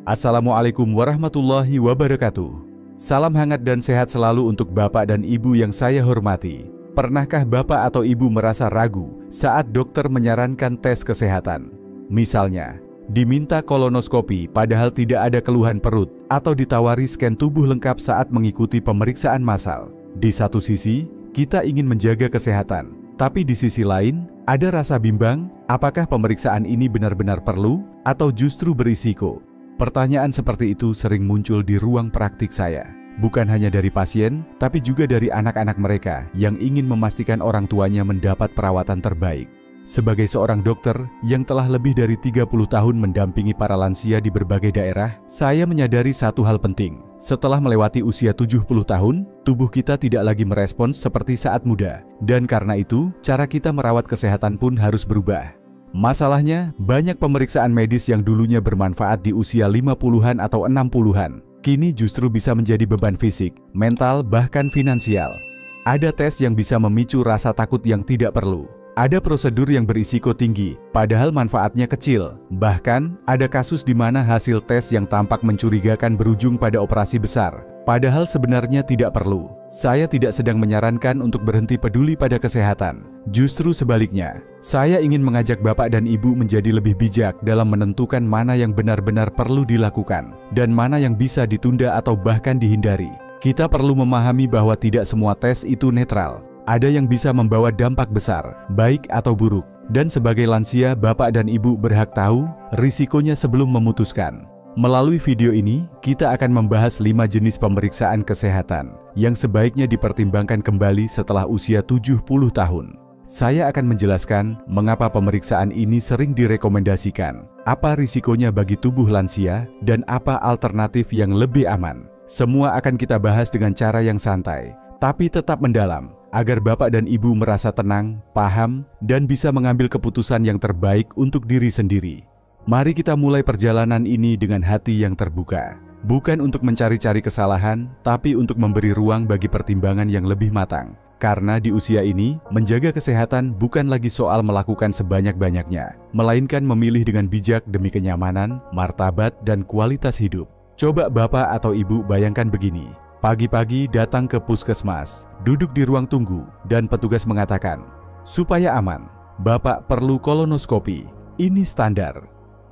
Assalamualaikum warahmatullahi wabarakatuh. Salam hangat dan sehat selalu untuk Bapak dan Ibu yang saya hormati. Pernahkah Bapak atau Ibu merasa ragu saat dokter menyarankan tes kesehatan? Misalnya, diminta kolonoskopi padahal tidak ada keluhan perut atau ditawari scan tubuh lengkap saat mengikuti pemeriksaan massal. Di satu sisi, kita ingin menjaga kesehatan, tapi di sisi lain, ada rasa bimbang, apakah pemeriksaan ini benar-benar perlu atau justru berisiko? Pertanyaan seperti itu sering muncul di ruang praktik saya. Bukan hanya dari pasien, tapi juga dari anak-anak mereka yang ingin memastikan orang tuanya mendapat perawatan terbaik. Sebagai seorang dokter yang telah lebih dari 30 tahun mendampingi para lansia di berbagai daerah, saya menyadari satu hal penting. Setelah melewati usia 70 tahun, tubuh kita tidak lagi merespons seperti saat muda. Dan karena itu, cara kita merawat kesehatan pun harus berubah. Masalahnya, banyak pemeriksaan medis yang dulunya bermanfaat di usia 50-an atau 60-an, kini justru bisa menjadi beban fisik, mental, bahkan finansial. Ada tes yang bisa memicu rasa takut yang tidak perlu. Ada prosedur yang berisiko tinggi, padahal manfaatnya kecil. Bahkan, ada kasus di mana hasil tes yang tampak mencurigakan berujung pada operasi besar, padahal sebenarnya tidak perlu. Saya tidak sedang menyarankan untuk berhenti peduli pada kesehatan. Justru sebaliknya, saya ingin mengajak Bapak dan Ibu menjadi lebih bijak dalam menentukan mana yang benar-benar perlu dilakukan, dan mana yang bisa ditunda atau bahkan dihindari. Kita perlu memahami bahwa tidak semua tes itu netral. Ada yang bisa membawa dampak besar, baik atau buruk. Dan sebagai lansia, Bapak dan Ibu berhak tahu risikonya sebelum memutuskan. Melalui video ini, kita akan membahas 5 jenis pemeriksaan kesehatan yang sebaiknya dipertimbangkan kembali setelah usia 70 tahun. Saya akan menjelaskan mengapa pemeriksaan ini sering direkomendasikan, apa risikonya bagi tubuh lansia, dan apa alternatif yang lebih aman. Semua akan kita bahas dengan cara yang santai, tapi tetap mendalam, agar Bapak dan Ibu merasa tenang, paham, dan bisa mengambil keputusan yang terbaik untuk diri sendiri. Mari kita mulai perjalanan ini dengan hati yang terbuka. Bukan untuk mencari-cari kesalahan, tapi untuk memberi ruang bagi pertimbangan yang lebih matang. Karena di usia ini, menjaga kesehatan bukan lagi soal melakukan sebanyak-banyaknya, melainkan memilih dengan bijak demi kenyamanan, martabat, dan kualitas hidup. Coba Bapak atau Ibu bayangkan begini. Pagi-pagi datang ke puskesmas, duduk di ruang tunggu, dan petugas mengatakan, supaya aman, Bapak perlu kolonoskopi. Ini standar.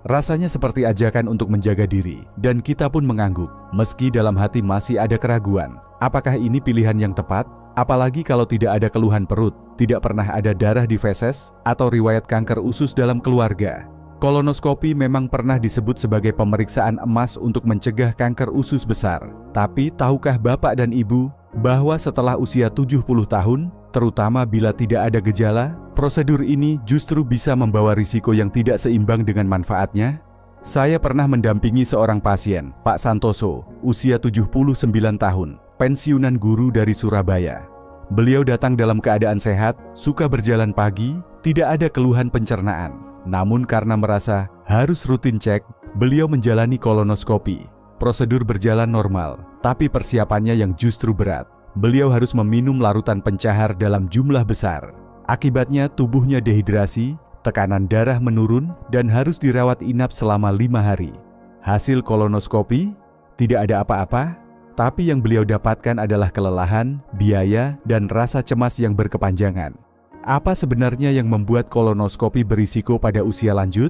Rasanya seperti ajakan untuk menjaga diri, dan kita pun mengangguk, meski dalam hati masih ada keraguan. Apakah ini pilihan yang tepat? Apalagi kalau tidak ada keluhan perut, tidak pernah ada darah di feses, atau riwayat kanker usus dalam keluarga. Kolonoskopi memang pernah disebut sebagai pemeriksaan emas untuk mencegah kanker usus besar. Tapi tahukah Bapak dan Ibu bahwa setelah usia 70 tahun, terutama bila tidak ada gejala, prosedur ini justru bisa membawa risiko yang tidak seimbang dengan manfaatnya? Saya pernah mendampingi seorang pasien, Pak Santoso, usia 79 tahun, pensiunan guru dari Surabaya. Beliau datang dalam keadaan sehat, suka berjalan pagi, tidak ada keluhan pencernaan. Namun karena merasa harus rutin cek, beliau menjalani kolonoskopi. Prosedur berjalan normal, tapi persiapannya yang justru berat. Beliau harus meminum larutan pencahar dalam jumlah besar. Akibatnya tubuhnya dehidrasi, tekanan darah menurun, dan harus dirawat inap selama 5 hari. Hasil kolonoskopi, tidak ada apa-apa, tapi yang beliau dapatkan adalah kelelahan, biaya, dan rasa cemas yang berkepanjangan. Apa sebenarnya yang membuat kolonoskopi berisiko pada usia lanjut?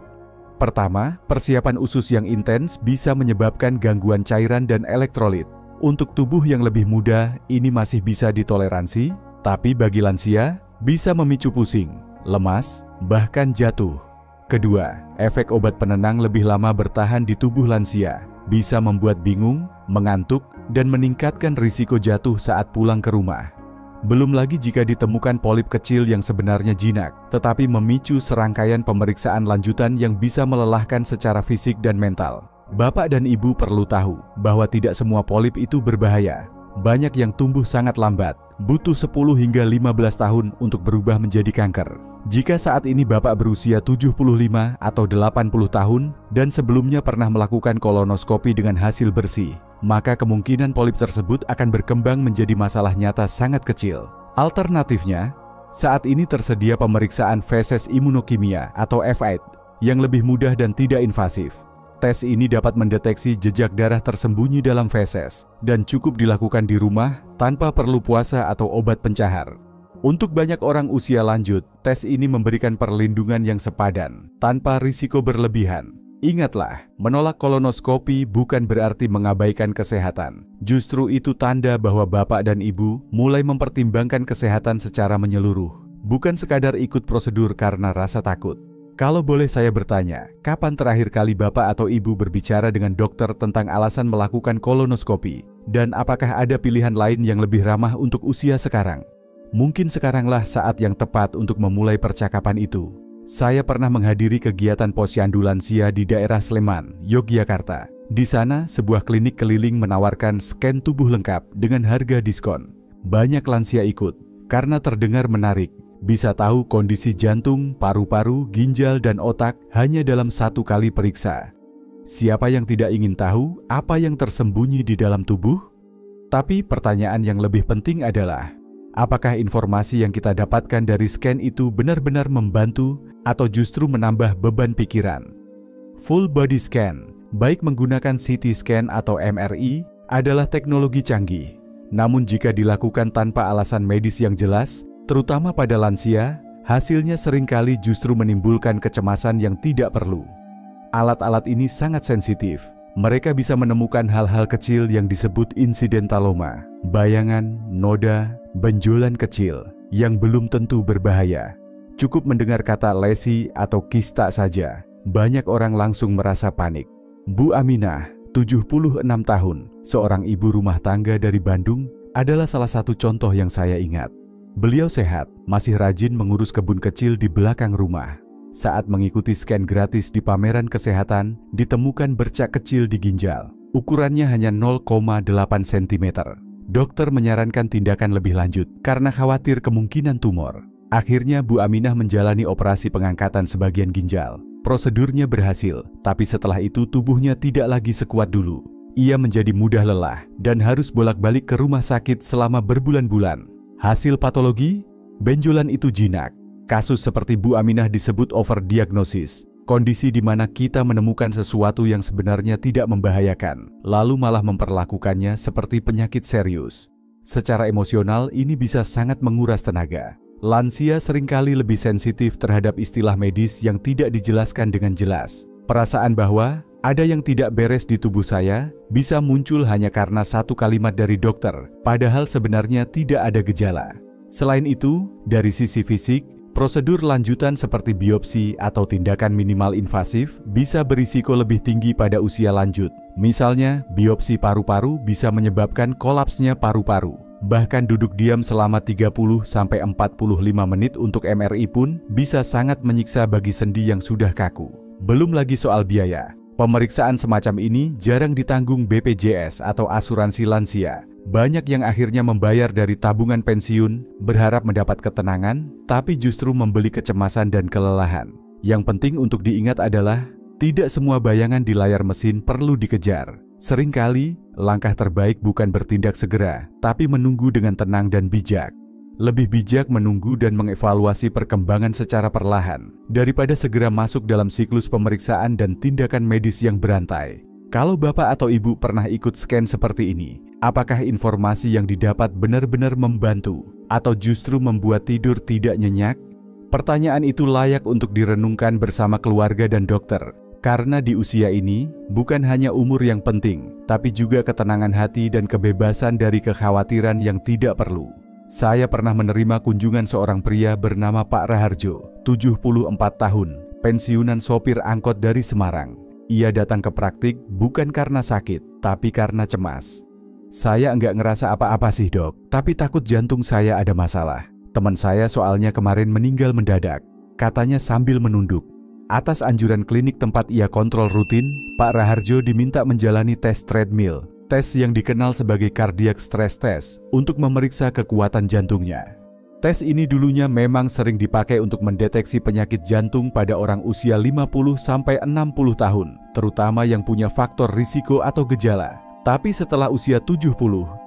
Pertama, persiapan usus yang intens bisa menyebabkan gangguan cairan dan elektrolit. Untuk tubuh yang lebih muda, ini masih bisa ditoleransi, tapi bagi lansia, bisa memicu pusing, lemas, bahkan jatuh. Kedua, efek obat penenang lebih lama bertahan di tubuh lansia, bisa membuat bingung, mengantuk, dan meningkatkan risiko jatuh saat pulang ke rumah. Belum lagi jika ditemukan polip kecil yang sebenarnya jinak, tetapi memicu serangkaian pemeriksaan lanjutan yang bisa melelahkan secara fisik dan mental. Bapak dan Ibu perlu tahu bahwa tidak semua polip itu berbahaya. Banyak yang tumbuh sangat lambat, butuh 10 hingga 15 tahun untuk berubah menjadi kanker. Jika saat ini Bapak berusia 75 atau 80 tahun dan sebelumnya pernah melakukan kolonoskopi dengan hasil bersih, maka kemungkinan polip tersebut akan berkembang menjadi masalah nyata sangat kecil. Alternatifnya, saat ini tersedia pemeriksaan feses imunokimia atau F8 yang lebih mudah dan tidak invasif. Tes ini dapat mendeteksi jejak darah tersembunyi dalam feses dan cukup dilakukan di rumah tanpa perlu puasa atau obat pencahar. Untuk banyak orang usia lanjut, tes ini memberikan perlindungan yang sepadan tanpa risiko berlebihan. Ingatlah, menolak kolonoskopi bukan berarti mengabaikan kesehatan. Justru itu tanda bahwa bapak dan ibu mulai mempertimbangkan kesehatan secara menyeluruh, bukan sekadar ikut prosedur karena rasa takut. Kalau boleh saya bertanya, kapan terakhir kali bapak atau ibu berbicara dengan dokter tentang alasan melakukan kolonoskopi? Dan apakah ada pilihan lain yang lebih ramah untuk usia sekarang? Mungkin sekaranglah saat yang tepat untuk memulai percakapan itu. Saya pernah menghadiri kegiatan posyandu lansia di daerah Sleman, Yogyakarta. Di sana, sebuah klinik keliling menawarkan scan tubuh lengkap dengan harga diskon. Banyak lansia ikut, karena terdengar menarik. Bisa tahu kondisi jantung, paru-paru, ginjal, dan otak hanya dalam satu kali periksa. Siapa yang tidak ingin tahu apa yang tersembunyi di dalam tubuh? Tapi pertanyaan yang lebih penting adalah, apakah informasi yang kita dapatkan dari scan itu benar-benar membantu atau justru menambah beban pikiran? Full body scan, baik menggunakan CT scan atau MRI, adalah teknologi canggih. Namun jika dilakukan tanpa alasan medis yang jelas, terutama pada lansia, hasilnya seringkali justru menimbulkan kecemasan yang tidak perlu. Alat-alat ini sangat sensitif. Mereka bisa menemukan hal-hal kecil yang disebut insidentaloma, bayangan, noda, benjolan kecil yang belum tentu berbahaya. Cukup mendengar kata lesi atau kista saja, banyak orang langsung merasa panik. Bu Aminah, 76 tahun, seorang ibu rumah tangga dari Bandung, adalah salah satu contoh yang saya ingat. Beliau sehat, masih rajin mengurus kebun kecil di belakang rumah. Saat mengikuti scan gratis di pameran kesehatan, ditemukan bercak kecil di ginjal. Ukurannya hanya 0,8 cm. Dokter menyarankan tindakan lebih lanjut karena khawatir kemungkinan tumor. Akhirnya Bu Aminah menjalani operasi pengangkatan sebagian ginjal. Prosedurnya berhasil, tapi setelah itu tubuhnya tidak lagi sekuat dulu. Ia menjadi mudah lelah dan harus bolak-balik ke rumah sakit selama berbulan-bulan. Hasil patologi, benjolan itu jinak. Kasus seperti Bu Aminah disebut overdiagnosis, kondisi di mana kita menemukan sesuatu yang sebenarnya tidak membahayakan, lalu malah memperlakukannya seperti penyakit serius. Secara emosional, ini bisa sangat menguras tenaga. Lansia seringkali lebih sensitif terhadap istilah medis yang tidak dijelaskan dengan jelas. Perasaan bahwa ada yang tidak beres di tubuh saya bisa muncul hanya karena satu kalimat dari dokter, padahal sebenarnya tidak ada gejala. Selain itu, dari sisi fisik, prosedur lanjutan seperti biopsi atau tindakan minimal invasif bisa berisiko lebih tinggi pada usia lanjut. Misalnya, biopsi paru-paru bisa menyebabkan kolapsnya paru-paru. Bahkan duduk diam selama 30-45 menit untuk MRI pun bisa sangat menyiksa bagi sendi yang sudah kaku. Belum lagi soal biaya. Pemeriksaan semacam ini jarang ditanggung BPJS atau asuransi lansia. Banyak yang akhirnya membayar dari tabungan pensiun, berharap mendapat ketenangan, tapi justru membeli kecemasan dan kelelahan. Yang penting untuk diingat adalah, tidak semua bayangan di layar mesin perlu dikejar. Seringkali, langkah terbaik bukan bertindak segera, tapi menunggu dengan tenang dan bijak. Lebih bijak menunggu dan mengevaluasi perkembangan secara perlahan, daripada segera masuk dalam siklus pemeriksaan dan tindakan medis yang berantai. Kalau bapak atau ibu pernah ikut scan seperti ini, apakah informasi yang didapat benar-benar membantu, atau justru membuat tidur tidak nyenyak? Pertanyaan itu layak untuk direnungkan bersama keluarga dan dokter. Karena di usia ini, bukan hanya umur yang penting, tapi juga ketenangan hati dan kebebasan dari kekhawatiran yang tidak perlu. Saya pernah menerima kunjungan seorang pria bernama Pak Raharjo, 74 tahun, pensiunan sopir angkot dari Semarang. Ia datang ke praktik bukan karena sakit, tapi karena cemas. Saya enggak ngerasa apa-apa sih dok, tapi takut jantung saya ada masalah. Teman saya soalnya kemarin meninggal mendadak, katanya sambil menunduk. Atas anjuran klinik tempat ia kontrol rutin, Pak Raharjo diminta menjalani tes treadmill. Tes yang dikenal sebagai cardiac stress test untuk memeriksa kekuatan jantungnya. Tes ini dulunya memang sering dipakai untuk mendeteksi penyakit jantung pada orang usia 50-60 tahun, terutama yang punya faktor risiko atau gejala. Tapi setelah usia 70,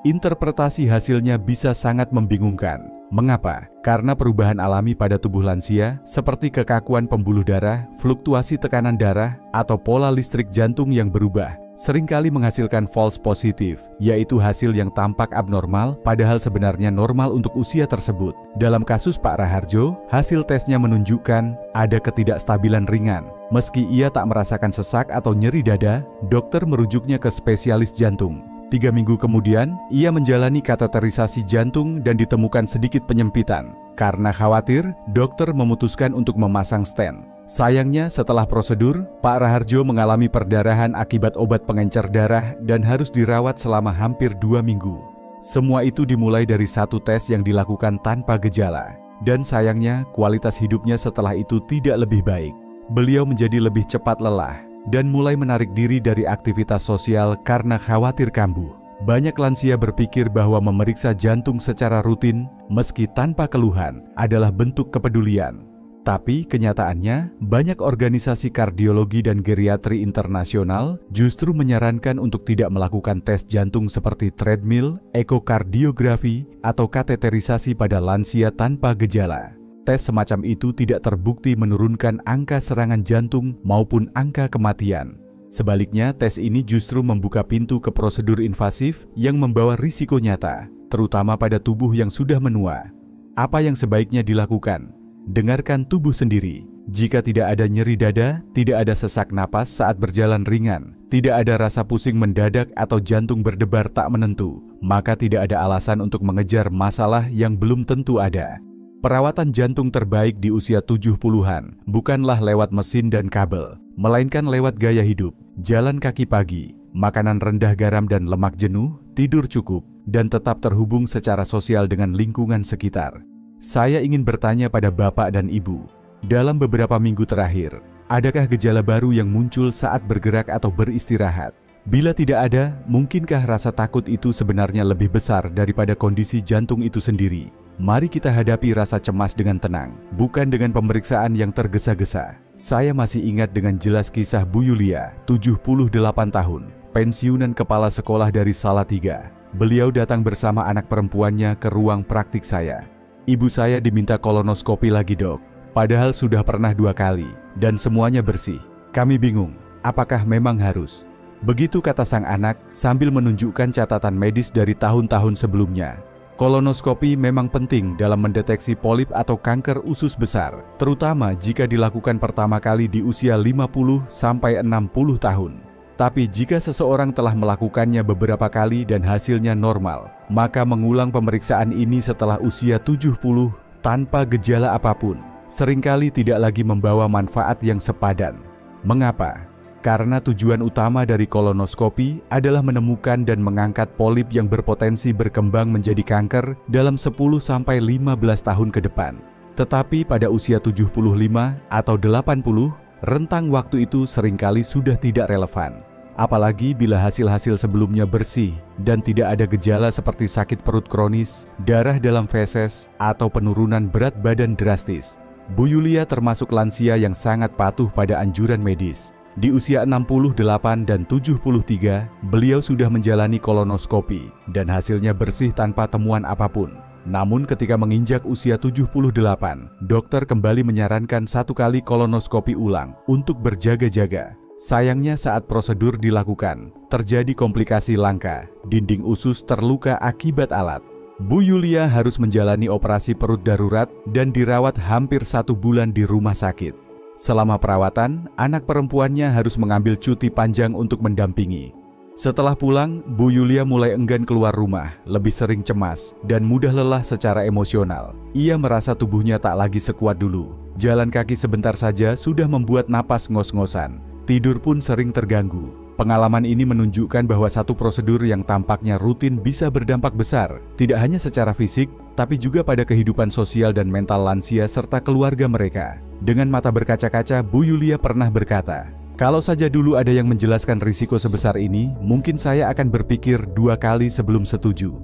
interpretasi hasilnya bisa sangat membingungkan. Mengapa? Karena perubahan alami pada tubuh lansia seperti kekakuan pembuluh darah, fluktuasi tekanan darah, atau pola listrik jantung yang berubah seringkali menghasilkan false positif, yaitu hasil yang tampak abnormal padahal sebenarnya normal untuk usia tersebut. Dalam kasus Pak Raharjo, hasil tesnya menunjukkan ada ketidakstabilan ringan. Meski ia tak merasakan sesak atau nyeri dada, dokter merujuknya ke spesialis jantung. 3 minggu kemudian, ia menjalani kateterisasi jantung dan ditemukan sedikit penyempitan. Karena khawatir, dokter memutuskan untuk memasang stent. Sayangnya setelah prosedur, Pak Raharjo mengalami perdarahan akibat obat pengencer darah dan harus dirawat selama hampir 2 minggu. Semua itu dimulai dari satu tes yang dilakukan tanpa gejala. Dan sayangnya kualitas hidupnya setelah itu tidak lebih baik. Beliau menjadi lebih cepat lelah dan mulai menarik diri dari aktivitas sosial karena khawatir kambuh. Banyak lansia berpikir bahwa memeriksa jantung secara rutin meski tanpa keluhan adalah bentuk kepedulian. Tapi kenyataannya, banyak organisasi kardiologi dan geriatri internasional justru menyarankan untuk tidak melakukan tes jantung seperti treadmill, ekokardiografi, atau kateterisasi pada lansia tanpa gejala. Tes semacam itu tidak terbukti menurunkan angka serangan jantung maupun angka kematian. Sebaliknya, tes ini justru membuka pintu ke prosedur invasif yang membawa risiko nyata, terutama pada tubuh yang sudah menua. Apa yang sebaiknya dilakukan? Dengarkan tubuh sendiri. Jika tidak ada nyeri dada, tidak ada sesak napas saat berjalan ringan, tidak ada rasa pusing mendadak atau jantung berdebar tak menentu, maka tidak ada alasan untuk mengejar masalah yang belum tentu ada. Perawatan jantung terbaik di usia 70-an bukanlah lewat mesin dan kabel, melainkan lewat gaya hidup, jalan kaki pagi, makanan rendah garam dan lemak jenuh, tidur cukup, dan tetap terhubung secara sosial dengan lingkungan sekitar. Saya ingin bertanya pada Bapak dan Ibu, dalam beberapa minggu terakhir, adakah gejala baru yang muncul saat bergerak atau beristirahat? Bila tidak ada, mungkinkah rasa takut itu sebenarnya lebih besar daripada kondisi jantung itu sendiri? Mari kita hadapi rasa cemas dengan tenang, bukan dengan pemeriksaan yang tergesa-gesa. Saya masih ingat dengan jelas kisah Bu Yulia, 78 tahun, pensiunan kepala sekolah dari Salatiga. Beliau datang bersama anak perempuannya ke ruang praktik saya. Ibu saya diminta kolonoskopi lagi, Dok. Padahal sudah pernah 2 kali, dan semuanya bersih. Kami bingung, apakah memang harus? Begitu kata sang anak sambil menunjukkan catatan medis dari tahun-tahun sebelumnya. Kolonoskopi memang penting dalam mendeteksi polip atau kanker usus besar, terutama jika dilakukan pertama kali di usia 50-60 tahun. Tapi jika seseorang telah melakukannya beberapa kali dan hasilnya normal, maka mengulang pemeriksaan ini setelah usia 70 tanpa gejala apapun seringkali tidak lagi membawa manfaat yang sepadan. Mengapa? Karena tujuan utama dari kolonoskopi adalah menemukan dan mengangkat polip yang berpotensi berkembang menjadi kanker dalam 10-15 tahun ke depan. Tetapi pada usia 75 atau 80, rentang waktu itu seringkali sudah tidak relevan. Apalagi bila hasil-hasil sebelumnya bersih dan tidak ada gejala seperti sakit perut kronis, darah dalam feses, atau penurunan berat badan drastis. Bu Yulia termasuk lansia yang sangat patuh pada anjuran medis. Di usia 68 dan 73, beliau sudah menjalani kolonoskopi dan hasilnya bersih tanpa temuan apapun. Namun ketika menginjak usia 78, dokter kembali menyarankan 1 kali kolonoskopi ulang untuk berjaga-jaga. Sayangnya saat prosedur dilakukan, terjadi komplikasi langka, dinding usus terluka akibat alat. Bu Yulia harus menjalani operasi perut darurat dan dirawat hampir 1 bulan di rumah sakit. Selama perawatan, anak perempuannya harus mengambil cuti panjang untuk mendampingi. Setelah pulang, Bu Yulia mulai enggan keluar rumah, lebih sering cemas, dan mudah lelah secara emosional. Ia merasa tubuhnya tak lagi sekuat dulu. Jalan kaki sebentar saja sudah membuat napas ngos-ngosan. Tidur pun sering terganggu. Pengalaman ini menunjukkan bahwa satu prosedur yang tampaknya rutin bisa berdampak besar, tidak hanya secara fisik, tapi juga pada kehidupan sosial dan mental lansia serta keluarga mereka. Dengan mata berkaca-kaca, Bu Yulia pernah berkata, "Kalau saja dulu ada yang menjelaskan risiko sebesar ini, mungkin saya akan berpikir 2 kali sebelum setuju."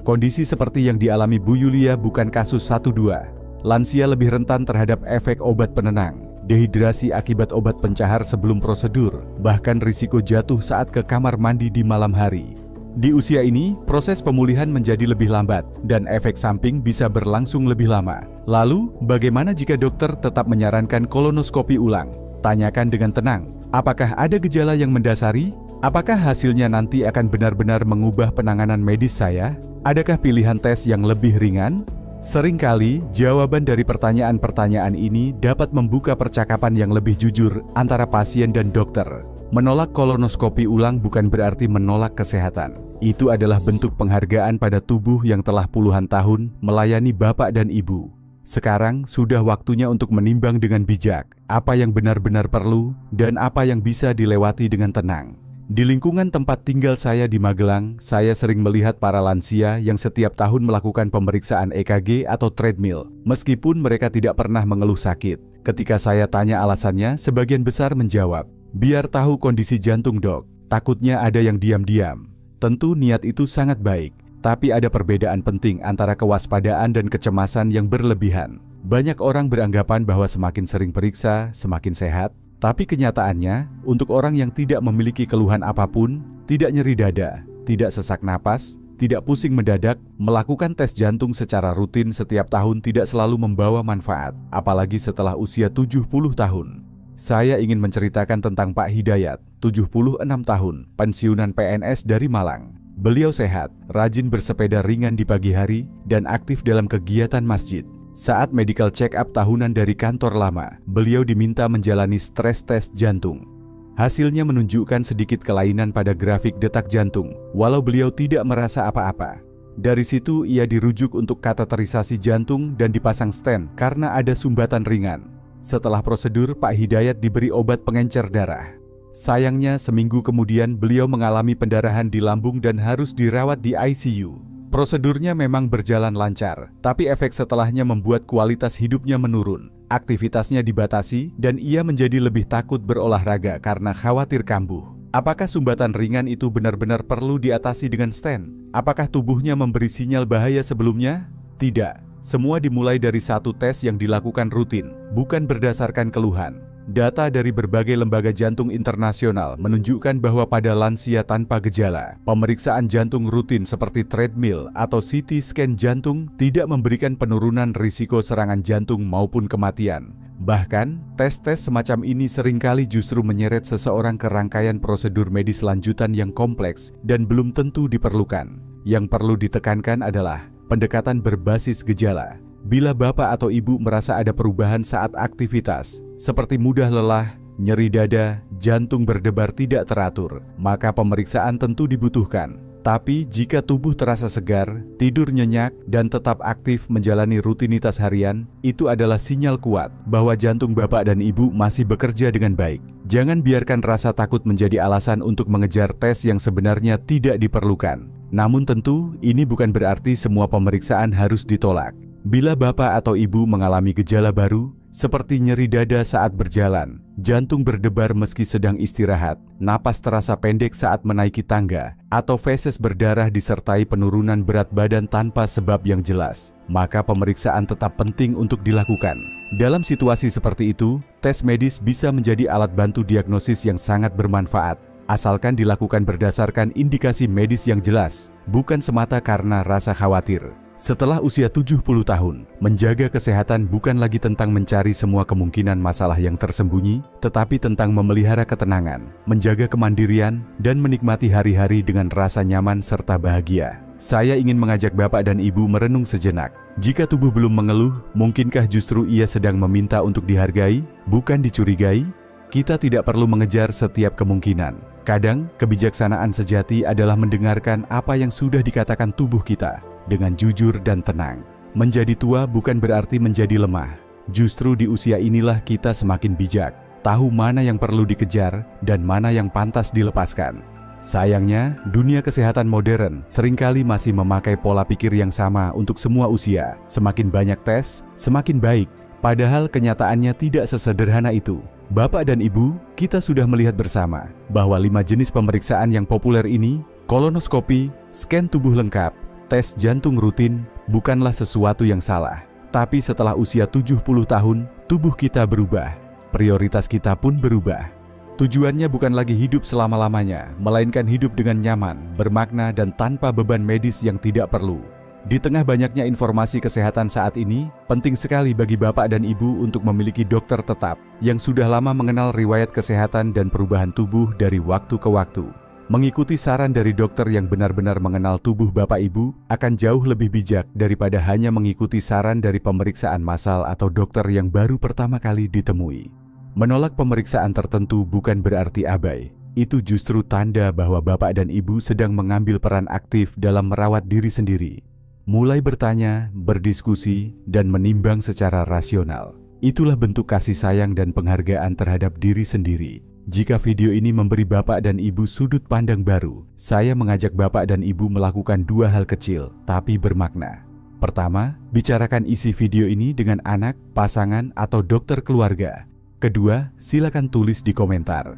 Kondisi seperti yang dialami Bu Yulia bukan kasus 1-2. Lansia lebih rentan terhadap efek obat penenang, dehidrasi akibat obat pencahar sebelum prosedur, bahkan risiko jatuh saat ke kamar mandi di malam hari. Di usia ini, proses pemulihan menjadi lebih lambat dan efek samping bisa berlangsung lebih lama. Lalu, bagaimana jika dokter tetap menyarankan kolonoskopi ulang? Tanyakan dengan tenang, apakah ada gejala yang mendasari? Apakah hasilnya nanti akan benar-benar mengubah penanganan medis saya? Adakah pilihan tes yang lebih ringan? Seringkali, jawaban dari pertanyaan-pertanyaan ini dapat membuka percakapan yang lebih jujur antara pasien dan dokter. Menolak kolonoskopi ulang bukan berarti menolak kesehatan. Itu adalah bentuk penghargaan pada tubuh yang telah puluhan tahun melayani bapak dan ibu. Sekarang sudah waktunya untuk menimbang dengan bijak apa yang benar-benar perlu dan apa yang bisa dilewati dengan tenang. Di lingkungan tempat tinggal saya di Magelang, saya sering melihat para lansia yang setiap tahun melakukan pemeriksaan EKG atau treadmill, meskipun mereka tidak pernah mengeluh sakit. Ketika saya tanya alasannya, sebagian besar menjawab, "Biar tahu kondisi jantung, Dok. Takutnya ada yang diam-diam." Tentu niat itu sangat baik, tapi ada perbedaan penting antara kewaspadaan dan kecemasan yang berlebihan. Banyak orang beranggapan bahwa semakin sering periksa, semakin sehat. Tapi kenyataannya, untuk orang yang tidak memiliki keluhan apapun, tidak nyeri dada, tidak sesak napas, tidak pusing mendadak, melakukan tes jantung secara rutin setiap tahun tidak selalu membawa manfaat, apalagi setelah usia 70 tahun. Saya ingin menceritakan tentang Pak Hidayat, 76 tahun, pensiunan PNS dari Malang. Beliau sehat, rajin bersepeda ringan di pagi hari, dan aktif dalam kegiatan masjid. Saat medical check-up tahunan dari kantor lama, beliau diminta menjalani stres tes jantung. Hasilnya menunjukkan sedikit kelainan pada grafik detak jantung, walau beliau tidak merasa apa-apa. Dari situ ia dirujuk untuk kateterisasi jantung dan dipasang stent karena ada sumbatan ringan. Setelah prosedur, Pak Hidayat diberi obat pengencer darah. Sayangnya, seminggu kemudian beliau mengalami pendarahan di lambung dan harus dirawat di ICU. Prosedurnya memang berjalan lancar, tapi efek setelahnya membuat kualitas hidupnya menurun. Aktivitasnya dibatasi dan ia menjadi lebih takut berolahraga karena khawatir kambuh. Apakah sumbatan ringan itu benar-benar perlu diatasi dengan stent? Apakah tubuhnya memberi sinyal bahaya sebelumnya? Tidak. Semua dimulai dari satu tes yang dilakukan rutin, bukan berdasarkan keluhan. Data dari berbagai lembaga jantung internasional menunjukkan bahwa pada lansia tanpa gejala, pemeriksaan jantung rutin seperti treadmill atau CT scan jantung tidak memberikan penurunan risiko serangan jantung maupun kematian. Bahkan, tes-tes semacam ini seringkali justru menyeret seseorang ke rangkaian prosedur medis lanjutan yang kompleks dan belum tentu diperlukan. Yang perlu ditekankan adalah pendekatan berbasis gejala. Bila bapak atau ibu merasa ada perubahan saat aktivitas, seperti mudah lelah, nyeri dada, jantung berdebar tidak teratur, maka pemeriksaan tentu dibutuhkan. Tapi jika tubuh terasa segar, tidur nyenyak, dan tetap aktif menjalani rutinitas harian, itu adalah sinyal kuat bahwa jantung bapak dan ibu masih bekerja dengan baik. Jangan biarkan rasa takut menjadi alasan untuk mengejar tes yang sebenarnya tidak diperlukan. Namun tentu, ini bukan berarti semua pemeriksaan harus ditolak. Bila bapak atau ibu mengalami gejala baru, seperti nyeri dada saat berjalan, jantung berdebar meski sedang istirahat, napas terasa pendek saat menaiki tangga, atau feses berdarah disertai penurunan berat badan tanpa sebab yang jelas, maka pemeriksaan tetap penting untuk dilakukan. Dalam situasi seperti itu, tes medis bisa menjadi alat bantu diagnosis yang sangat bermanfaat, asalkan dilakukan berdasarkan indikasi medis yang jelas, bukan semata karena rasa khawatir. Setelah usia 70 tahun, menjaga kesehatan bukan lagi tentang mencari semua kemungkinan masalah yang tersembunyi, tetapi tentang memelihara ketenangan, menjaga kemandirian, dan menikmati hari-hari dengan rasa nyaman serta bahagia. Saya ingin mengajak bapak dan ibu merenung sejenak. Jika tubuh belum mengeluh, mungkinkah justru ia sedang meminta untuk dihargai, bukan dicurigai? Kita tidak perlu mengejar setiap kemungkinan. Kadang, kebijaksanaan sejati adalah mendengarkan apa yang sudah dikatakan tubuh kita dengan jujur dan tenang. Menjadi tua bukan berarti menjadi lemah. Justru di usia inilah kita semakin bijak, tahu mana yang perlu dikejar dan mana yang pantas dilepaskan. Sayangnya, dunia kesehatan modern seringkali masih memakai pola pikir yang sama untuk semua usia. Semakin banyak tes, semakin baik. Padahal kenyataannya tidak sesederhana itu. Bapak dan Ibu, kita sudah melihat bersama bahwa 5 jenis pemeriksaan yang populer ini, kolonoskopi, scan tubuh lengkap, tes jantung rutin, bukanlah sesuatu yang salah. Tapi setelah usia 70 tahun, tubuh kita berubah. Prioritas kita pun berubah. Tujuannya bukan lagi hidup selama-lamanya, melainkan hidup dengan nyaman, bermakna, dan tanpa beban medis yang tidak perlu. Di tengah banyaknya informasi kesehatan saat ini, penting sekali bagi bapak dan ibu untuk memiliki dokter tetap yang sudah lama mengenal riwayat kesehatan dan perubahan tubuh dari waktu ke waktu. Mengikuti saran dari dokter yang benar-benar mengenal tubuh bapak ibu akan jauh lebih bijak daripada hanya mengikuti saran dari pemeriksaan massal atau dokter yang baru pertama kali ditemui. Menolak pemeriksaan tertentu bukan berarti abai. Itu justru tanda bahwa bapak dan ibu sedang mengambil peran aktif dalam merawat diri sendiri. Mulai bertanya, berdiskusi, dan menimbang secara rasional. Itulah bentuk kasih sayang dan penghargaan terhadap diri sendiri. Jika video ini memberi bapak dan ibu sudut pandang baru, saya mengajak bapak dan ibu melakukan 2 hal kecil, tapi bermakna. Pertama, bicarakan isi video ini dengan anak, pasangan, atau dokter keluarga. Kedua, silakan tulis di komentar.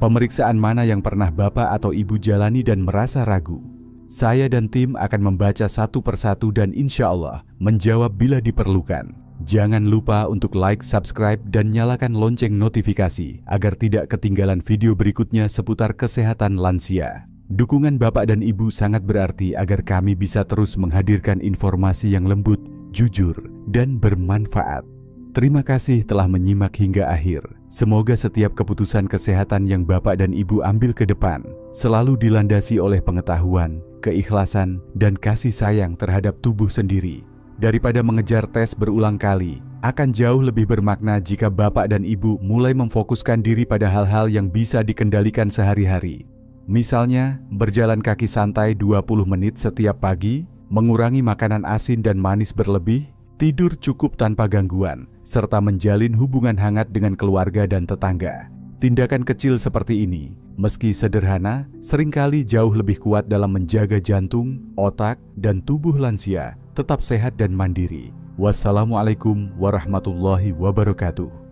Pemeriksaan mana yang pernah bapak atau ibu jalani dan merasa ragu? Saya dan tim akan membaca satu persatu dan insya Allah menjawab bila diperlukan. Jangan lupa untuk like, subscribe, dan nyalakan lonceng notifikasi agar tidak ketinggalan video berikutnya seputar kesehatan lansia. Dukungan bapak dan ibu sangat berarti agar kami bisa terus menghadirkan informasi yang lembut, jujur, dan bermanfaat. Terima kasih telah menyimak hingga akhir. Semoga setiap keputusan kesehatan yang bapak dan ibu ambil ke depan selalu dilandasi oleh pengetahuan, keikhlasan, dan kasih sayang terhadap tubuh sendiri. Daripada mengejar tes berulang kali, akan jauh lebih bermakna jika bapak dan ibu mulai memfokuskan diri pada hal-hal yang bisa dikendalikan sehari-hari. Misalnya, berjalan kaki santai 20 menit setiap pagi, mengurangi makanan asin dan manis berlebih, tidur cukup tanpa gangguan, serta menjalin hubungan hangat dengan keluarga dan tetangga. Tindakan kecil seperti ini, meski sederhana, seringkali jauh lebih kuat dalam menjaga jantung, otak, dan tubuh lansia tetap sehat dan mandiri. Wassalamualaikum warahmatullahi wabarakatuh.